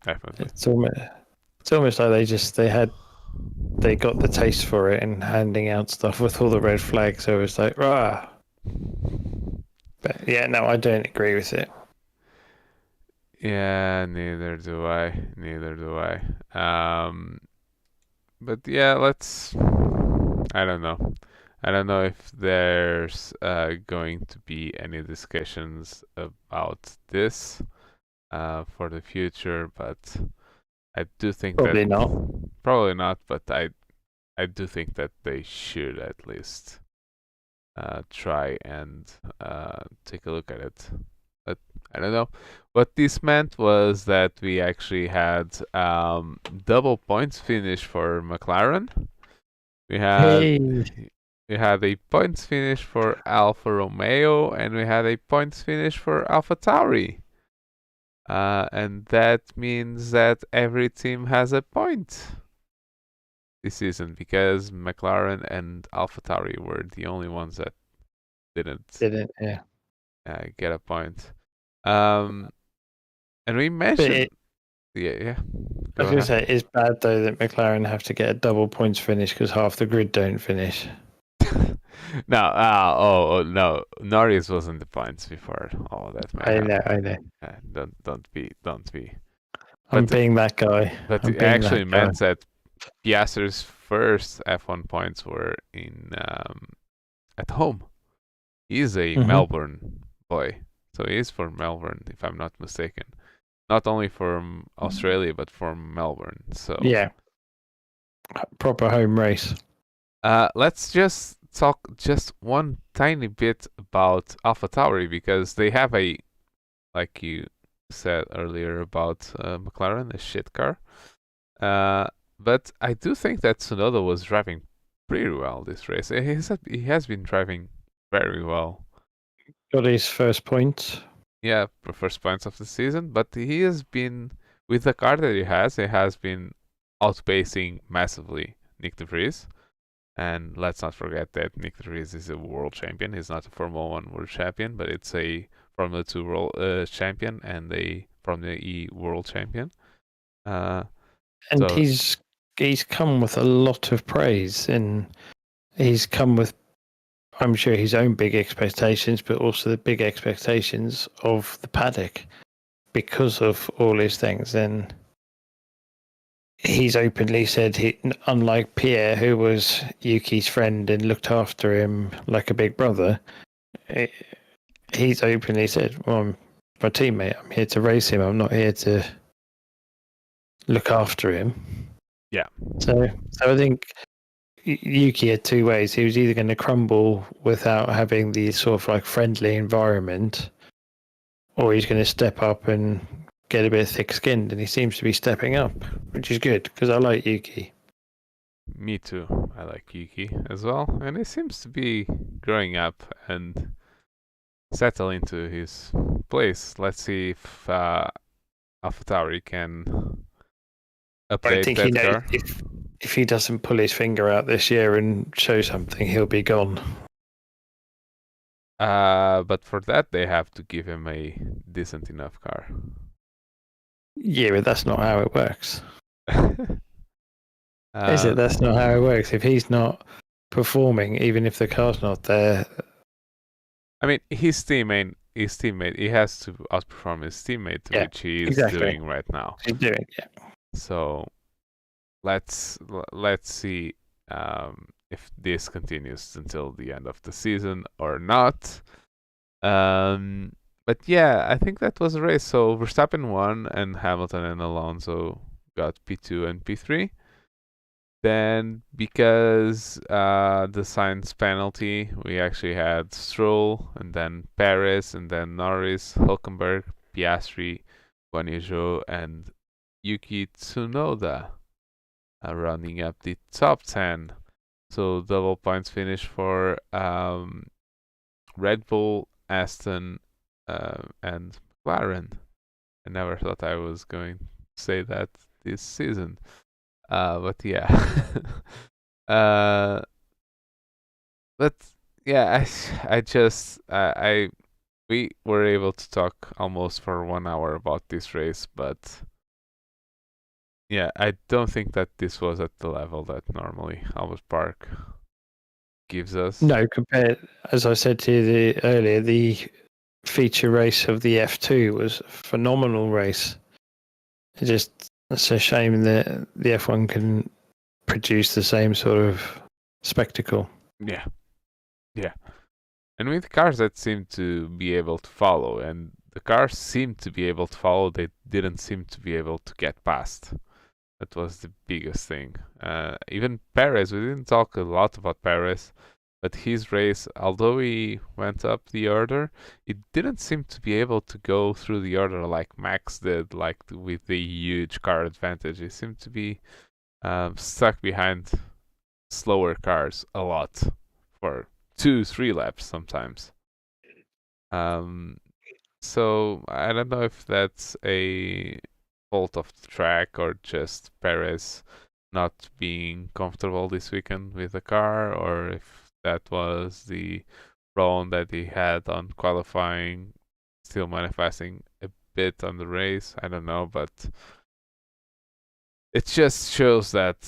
definitely. It's almost like they had they got the taste for it and handing out stuff with all the red flags. So it was like, rah. But yeah, no, I don't agree with it. Yeah, neither do I. Neither do I. But yeah, let's. I don't know. I don't know if there's going to be any discussions about this for the future, but I do think that Probably not. probably not. But I do think that they should at least try and take a look at it. But I don't know. What this meant was that we actually had double points finish for McLaren. We had Hey, we had a points finish for Alfa Romeo, and we had a points finish for AlphaTauri. And that means that every team has a point this season because McLaren and AlphaTauri were the only ones that didn't yeah. get a point. And we mentioned, yeah. I was going to say, it's bad though that McLaren have to get a double points finish because half the grid don't finish. No, no, Norris wasn't the points before all of that. I know. Don't be. I'm being that guy. But it actually meant that Piastri's first F1 points were in at home. He's a Melbourne boy, so he's from Melbourne, if I'm not mistaken. Not only from Australia, but from Melbourne. So yeah, proper home race. Let's just talk just one tiny bit about AlphaTauri because they have a, like you said earlier about McLaren, a shit car. But I do think that Tsunoda was driving pretty well this race. He has been driving very well. Got his first point. Yeah, the first points of the season. But he has been, with the car that he has been outpacing massively Nick de Vries. And let's not forget that Nick de Vries is a world champion. He's not a Formula 1 world champion, but it's a Formula 2 world champion and a Formula E world champion. And so he's come with a lot of praise, and he's come with, I'm sure, his own big expectations, but also the big expectations of the paddock because of all his things. And he's openly said, unlike Pierre, who was Yuki's friend and looked after him like a big brother, he's openly said, well, I'm my teammate. I'm here to race him. I'm not here to look after him. Yeah. So I think Yuki had two ways. He was either going to crumble without having the sort of like friendly environment, or he's going to step up and get a bit thick-skinned, and he seems to be stepping up, which is good because I like Yuki. Me too. I like Yuki as well, and he seems to be growing up and settle into his place. Let's see if AlphaTauri can update I think that he knows car. If he doesn't pull his finger out this year and show something, he'll be gone. But for that, they have to give him a decent enough car. Yeah, but that's not how it works. Is it? That's not how it works. If he's not performing, even if the car's not there. I mean, his teammate, he has to outperform his teammate, which he is doing right now. He's doing, yeah. So let's see if this continues until the end of the season or not. But yeah, I think that was a race. So Verstappen won, and Hamilton and Alonso got P2 and P3. Then, because the Sainz penalty, we actually had Stroll, and then Perez, and then Norris, Hülkenberg, Piastri, Guan Yu Zhou, and Yuki Tsunoda rounding up the top 10. So double points finish for Red Bull, Aston, and McLaren. I never thought I was going to say that this season. But yeah. But yeah, we were able to talk almost for 1 hour about this race, but yeah, I don't think that this was at the level that normally Albert Park gives us. No, compared, as I said to you earlier, the feature race of the F2 was a phenomenal race. It's a shame that the F1 can produce the same sort of spectacle. Yeah, yeah. And with cars that seem to be able to follow, and the cars seemed to be able to follow, they didn't seem to be able to get past. That was the biggest thing. Even Perez, we didn't talk a lot about Perez, but his race, although he went up the order, it didn't seem to be able to go through the order like Max did, like with the huge car advantage. He seemed to be stuck behind slower cars a lot for 2-3 laps sometimes. So I don't know if that's a fault of the track or just Perez not being comfortable this weekend with the car, or if that was the problem that he had on qualifying still manifesting a bit on the race. I don't know, but it just shows that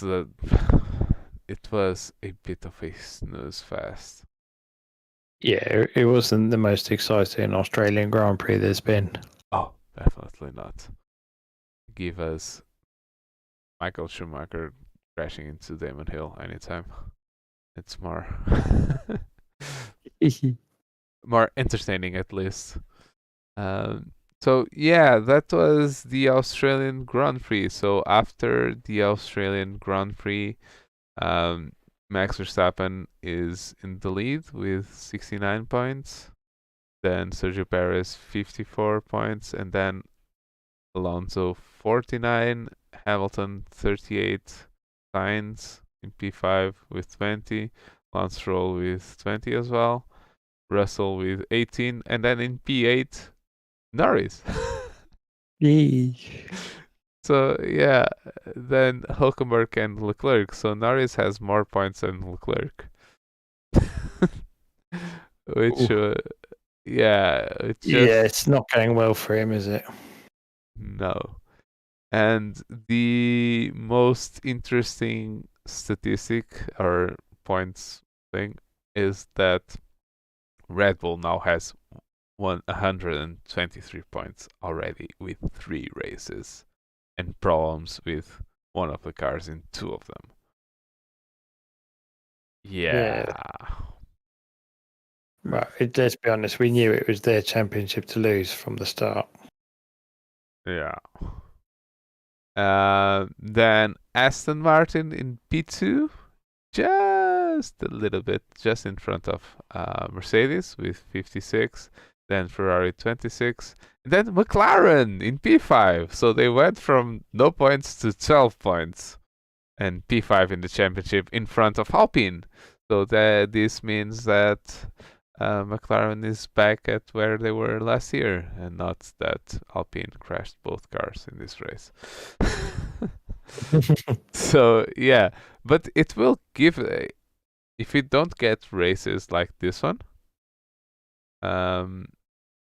it was a bit of a snooze fest. Yeah, it wasn't the most exciting Australian Grand Prix there's been. Oh, definitely not. Give us Michael Schumacher crashing into Damon Hill anytime. It's more more entertaining at least. So yeah, that was the Australian Grand Prix. So after the Australian Grand Prix, Max Verstappen is in the lead with 69 points. Then Sergio Perez 54 points, and then Alonso 49, Hamilton 38, Sainz in P5 with 20, Lance Stroll with 20 as well, Russell with 18, and then in P8, Norris. So yeah, then Hulkenberg and Leclerc. So Norris has more points than Leclerc. Which yeah, it's not going well for him, is it? No. And the most interesting statistic or points thing is that Red Bull now has 123 points already with 3 races and problems with one of the cars in 2 of them. Yeah. Right, let's be honest, we knew it was their championship to lose from the start. Yeah. Then Aston Martin in P2, just a little bit, just in front of Mercedes with 56. Then Ferrari 26. And then McLaren in P5. So they went from no points to 12 points. And P5 in the championship in front of Alpine. So this means that McLaren is back at where they were last year, and not that Alpine crashed both cars in this race. So yeah, but it will give if we don't get races like this one,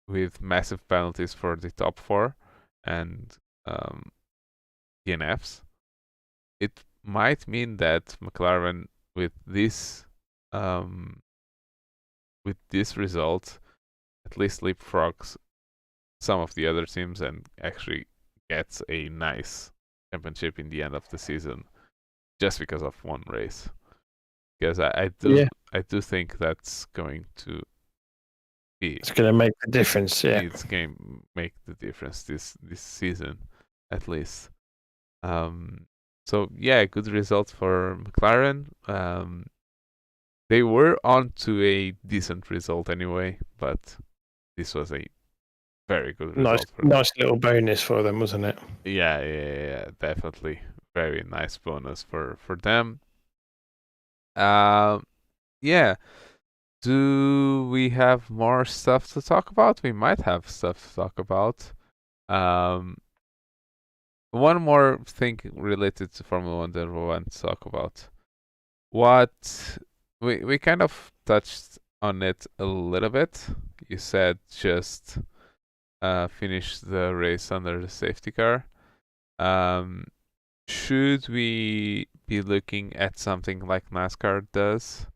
with massive penalties for the top 4 and DNFs, it might mean that McLaren with this result at least leapfrogs some of the other teams and actually gets a nice championship in the end of the season just because of one race. Because I do think that's going to be. It's going to make the difference. Yeah, it's going to make the difference this season, at least. So yeah, good result for McLaren. They were on to a decent result anyway, but this was a very good result. Nice little bonus for them, wasn't it? Yeah, definitely. Very nice bonus for them. Yeah. Do we have more stuff to talk about? We might have stuff to talk about. One more thing related to Formula One that we want to talk about. What we kind of touched on it a little bit. You said just finish the race under the safety car. should we be looking at something like NASCAR does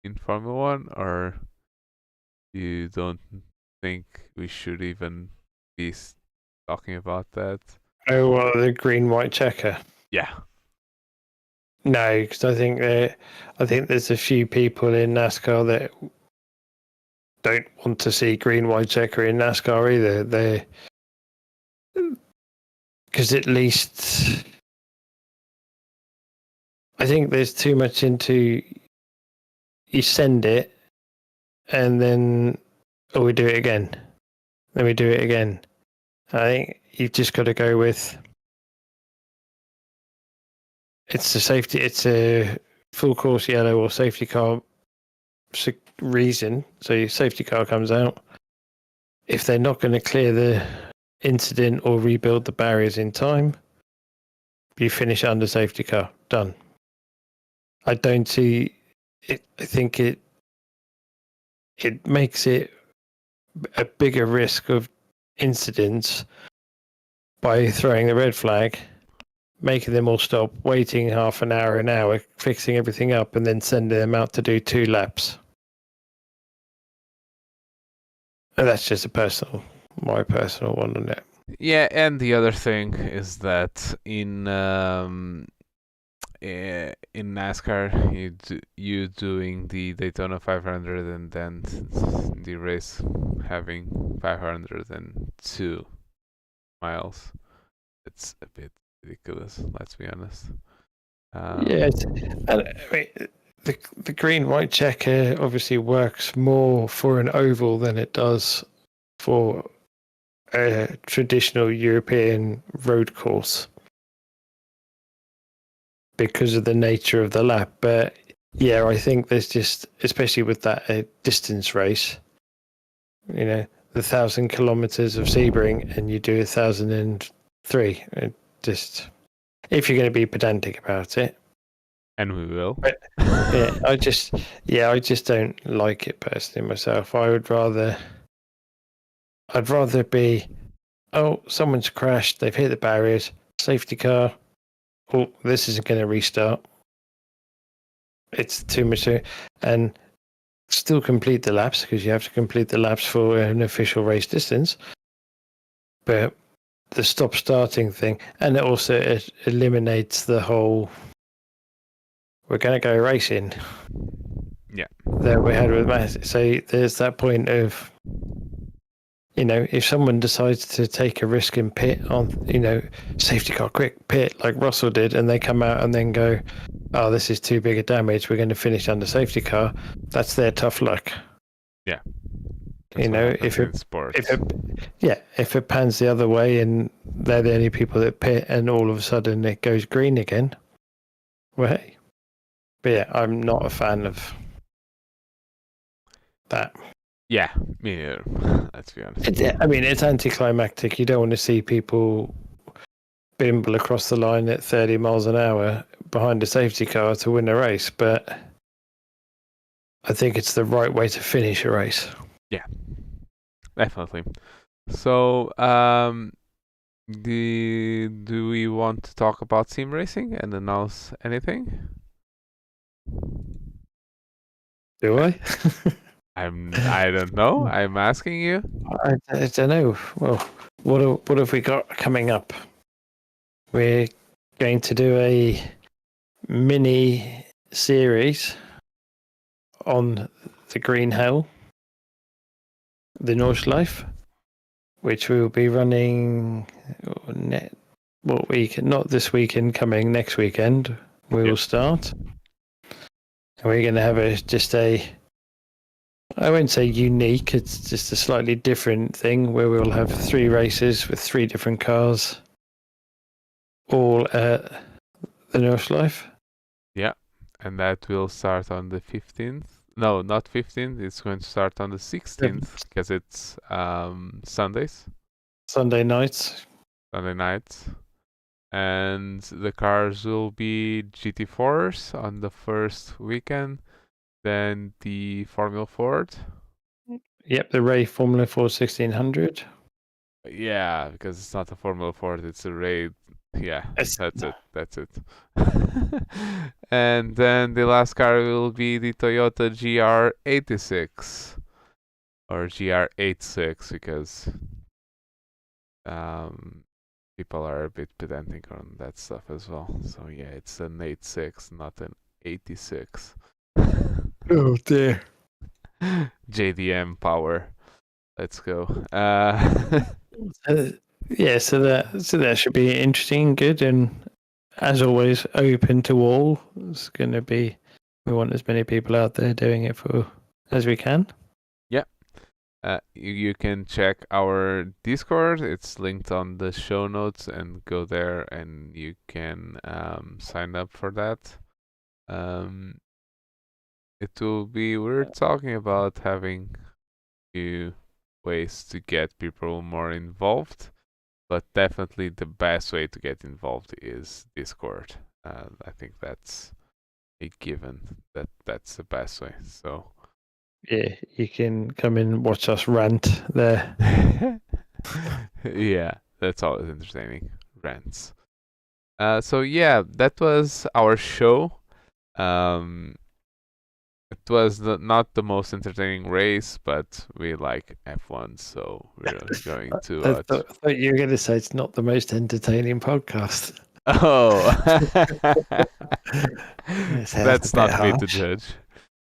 in Formula One, or you don't think we should even be talking about that? Oh, well, the green-white checker. Yeah. No, because I think there's a few people in NASCAR that don't want to see green-white checker in NASCAR either. Because at least I think there's too much into you send it and then we do it again. Then we do it again. I think you've just got to go with it's a full course yellow or safety car reason. So your safety car comes out. If they're not going to clear the incident or rebuild the barriers in time, you finish under safety car. Done. I don't see it. I think it makes it a bigger risk of incidents by throwing the red flag, making them all stop, waiting half an hour, fixing everything up, and then sending them out to do 2 laps. And that's just my personal one on it. Yeah, and the other thing is that in NASCAR, you doing the Daytona 500 and then the race having 502 miles. It's a bit ridiculous, let's be honest. Yeah, the green-white checker obviously works more for an oval than it does for a traditional European road course because of the nature of the lap. But yeah, I think there's just, especially with that distance race, the 1,000 kilometers of Sebring, and you do 1,003. Just if you're going to be pedantic about it, and we will. But, I just don't like it personally myself. I'd rather be, someone's crashed, they've hit the barriers, safety car. Oh, this isn't going to restart. It's too much, and still complete the laps because you have to complete the laps for an official race distance. But the stop-starting thing, and it also eliminates the whole we're going to go racing. Yeah. That we had with Matt. So there's that point of, if someone decides to take a risk in pit on, safety car, quick pit like Russell did, and they come out and then go, oh, this is too big a damage, we're going to finish under safety car. That's their tough luck. Yeah. If it pans the other way and they're the only people that pit and all of a sudden it goes green again, well, hey. But yeah, I'm not a fan of that. Yeah, me neither. Let's be honest. It's anticlimactic. You don't want to see people bimble across the line at 30 miles an hour behind a safety car to win a race, but I think it's the right way to finish a race. Yeah, definitely. So, do we want to talk about Simracing and announce anything? Do I? I don't know. I'm asking you. I don't know. Well, what have we got coming up? We're going to do a mini series on the Green Hell, the Nordschleife, which we will be running not this weekend, coming next weekend. We will start. And we're going to have I won't say unique, it's just a slightly different thing where we'll have 3 races with 3 different cars, all at the Nordschleife. Yeah, and that will start on the 15th. No, not 15th. It's going to start on the 16th because it's Sundays. Sunday nights. And the cars will be GT4s on the first weekend, then the Formula Ford. Yep, the Ray Formula 4 1600. Yeah, because it's not a Formula Ford, it's a Ray Yeah, that's it. And then the last car will be the Toyota GR86 or GR86 because people are a bit pedantic on that stuff as well. So yeah, it's an 86, not an 86. Oh dear. JDM power. Let's go. Yeah, so that should be interesting, good, and as always, open to all. It's going to be. We want as many people out there doing it as we can. Yeah. You can check our Discord. It's linked on the show notes, and go there, and you can sign up for that. It will be. We're talking about having few ways to get people more involved, but definitely the best way to get involved is Discord. I think that's a given. That's the best way. So yeah, you can come and watch us rant there. Yeah, that's always entertaining. Rants. So yeah, that was our show. It was not the most entertaining race, but we like F1, so we're going to I watch. thought you were going to say it's not the most entertaining podcast. Oh, that's not me to judge.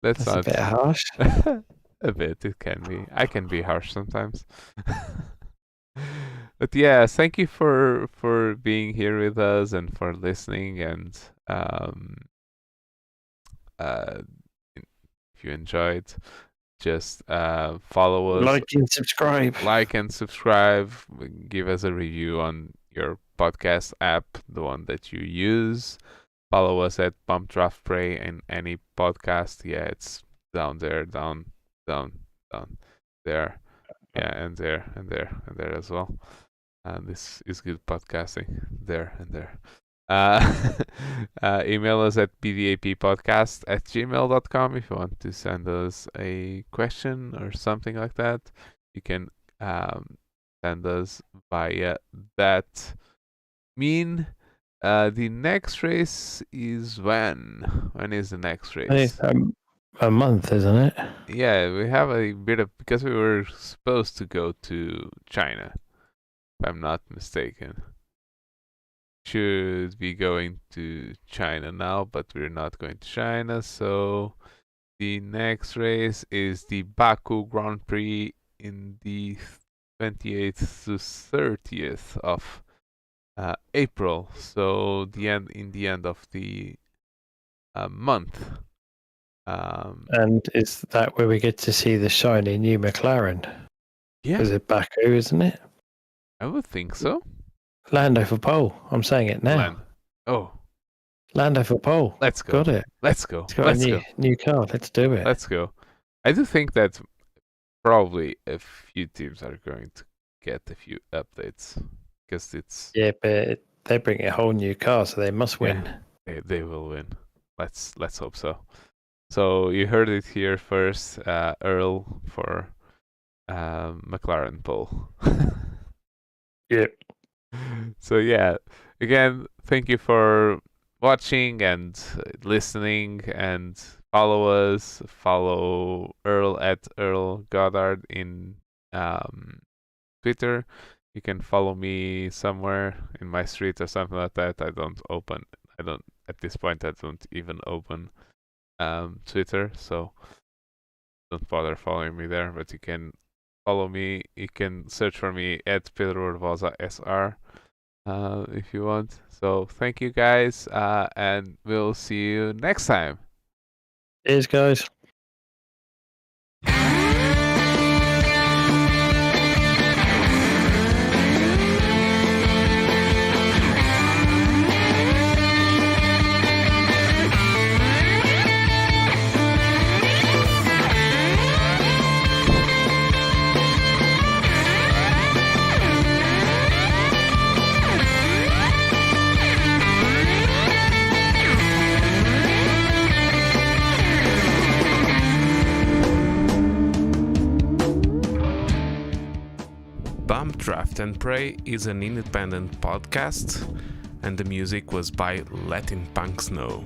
That's not a bit harsh. A bit. It can be. I can be harsh sometimes. But yeah, thank you for being here with us and for listening. And if you enjoyed, just follow us, like and subscribe, give us a review on your podcast app, the one that you use. Follow us at Bump Draft Pray and any podcast. Yeah, it's down there, down there. Yeah, and there as well. This is good podcasting. There and there. Email us at bdappodcast@gmail.com if you want to send us a question or something like that. You can send us via that mean. The next race is when? When is the next race? It's a month, isn't it? Yeah, we have a bit of, because we were supposed to go to China, if I'm not mistaken. Should be going to China now, but we're not going to China. So the next race is the Baku Grand Prix in the 28th to 30th of April. So in the end of the month. And is that where we get to see the shiny new McLaren? Yeah. Is it Baku, isn't it? I would think so. Lando for pole. I'm saying it now. Lando for pole. Let's go. Got it. Let's go. It's got a new car. Let's do it. Let's go. I do think that probably a few teams are going to get a few updates because it's. Yeah, but they bring a whole new car, so they must win. Yeah, they will win. Let's hope so. So you heard it here first. Earl for McLaren pole. Yep. So yeah, again, thank you for watching and listening, and follow us. Follow Earl at Earl Goddard in Twitter. You can follow me somewhere in my street or something like that. At this point I don't even open Twitter, so don't bother following me there, but you can follow me. You can search for me at Pedro Barbosa SR if you want. So thank you guys, and we'll see you next time. Cheers, guys. Bump Draft and Pray is an independent podcast and the music was by Letting Punks Know.